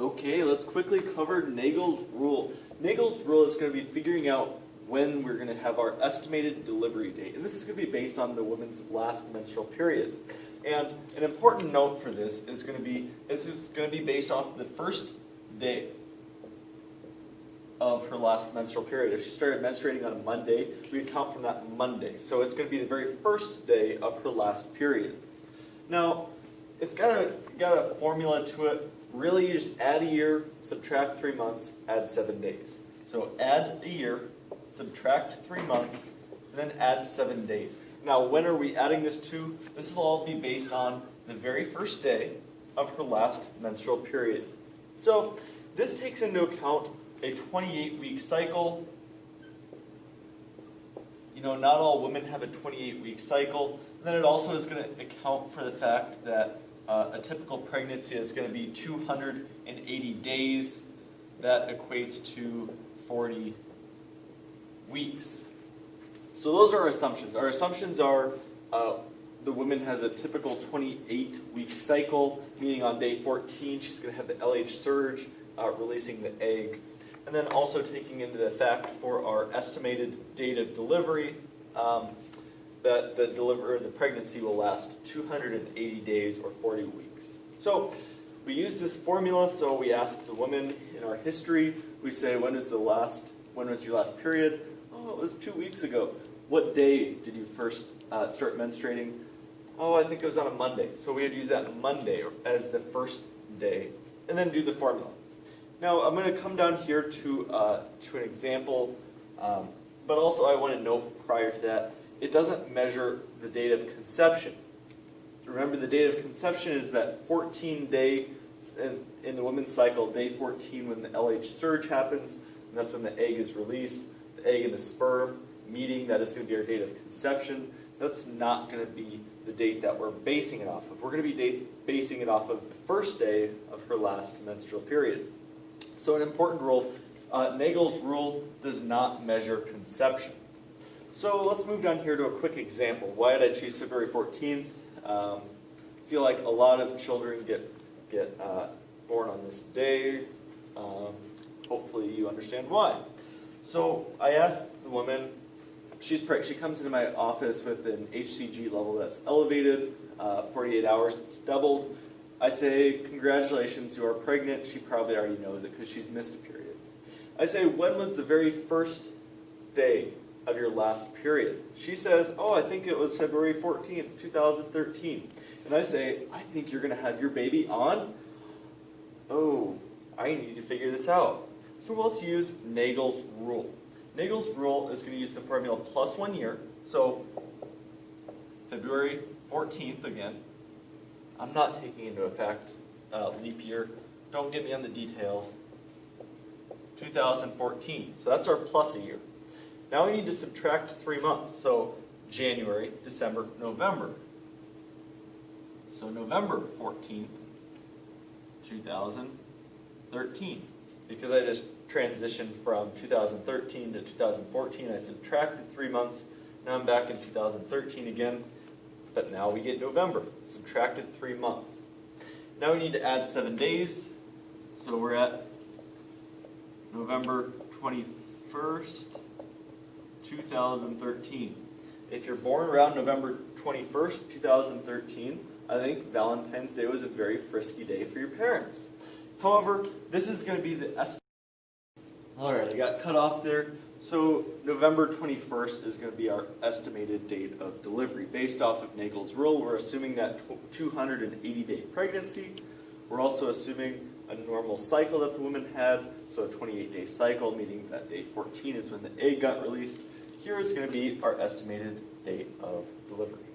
Okay, let's quickly cover Naegele's rule. Naegele's rule is going to be figuring out when we're going to have our estimated delivery date. And this is going to be based on the woman's last menstrual period. And an important note for this is going to be, based off the first day of her last menstrual period. If she started menstruating on a Monday, we would count from that Monday. So it's going to be the very first day of her last period. Now, it's got a formula to it. Really, you just add a year, subtract 3 months, add 7 days. So add a year, subtract 3 months, and then add 7 days. Now, when are we adding this to? This will all be based on the very first day of her last menstrual period. So this takes into account a 28-week cycle. You know, not all women have a 28-week cycle. And then it also is going to account for the fact that a typical pregnancy is going to be 280 days. That equates to 40 weeks. So those are our assumptions. Our assumptions are the woman has a typical 28-week cycle, meaning on day 14 she's going to have the LH surge, releasing the egg. And then also taking into the fact for our estimated date of delivery, that the pregnancy will last 280 days or 40 weeks. So we use this formula. So we ask the woman in our history. We say, when was your last period? Oh, it was 2 weeks ago. What day did you first start menstruating? Oh, I think it was on a Monday. So we would use that Monday as the first day, and then do the formula. Now I'm going to come down here to an example, but also I want to note prior to that, it doesn't measure the date of conception. Remember, the date of conception is that 14 day in the woman's cycle, day 14 when the LH surge happens, and that's when the egg is released. The egg and the sperm meeting, that is going to be our date of conception. That's not going to be the date that we're basing it off of. We're going to be basing it off of the first day of her last menstrual period. So an important rule, Naegele's rule does not measure conception. So let's move down here to a quick example. Why did I choose February 14th? I feel like a lot of children get born on this day. Hopefully you understand why. So I asked the woman, she comes into my office with an HCG level that's elevated, 48 hours, it's doubled. I say, congratulations, you are pregnant. She probably already knows it because she's missed a period. I say, when was the very first day of your last period? She says, oh, I think it was February 14th, 2013. And I say, I think you're going to have your baby on? Oh, I need to figure this out. So let's use Naegele's rule. Naegele's rule is going to use the formula plus 1 year. So February 14th again. I'm not taking into effect leap year. Don't get me on the details. 2014. So that's our plus a year. Now we need to subtract 3 months. So January, December, November. So November 14th, 2013. Because I just transitioned from 2013 to 2014, I subtracted 3 months. Now I'm back in 2013 again. But now we get November, subtracted 3 months. Now we need to add 7 days. So we're at November 21st, 2013. If you're born around November 21st, 2013, I think Valentine's Day was a very frisky day for your parents. However, this is going to be the estimate. Alright, I got cut off there. So November 21st is going to be our estimated date of delivery. Based off of Naegele's rule, we're assuming that 280-day pregnancy. We're also assuming a normal cycle that the woman had, so a 28-day cycle, meaning that day 14 is when the egg got released. Here is going to be our estimated date of delivery.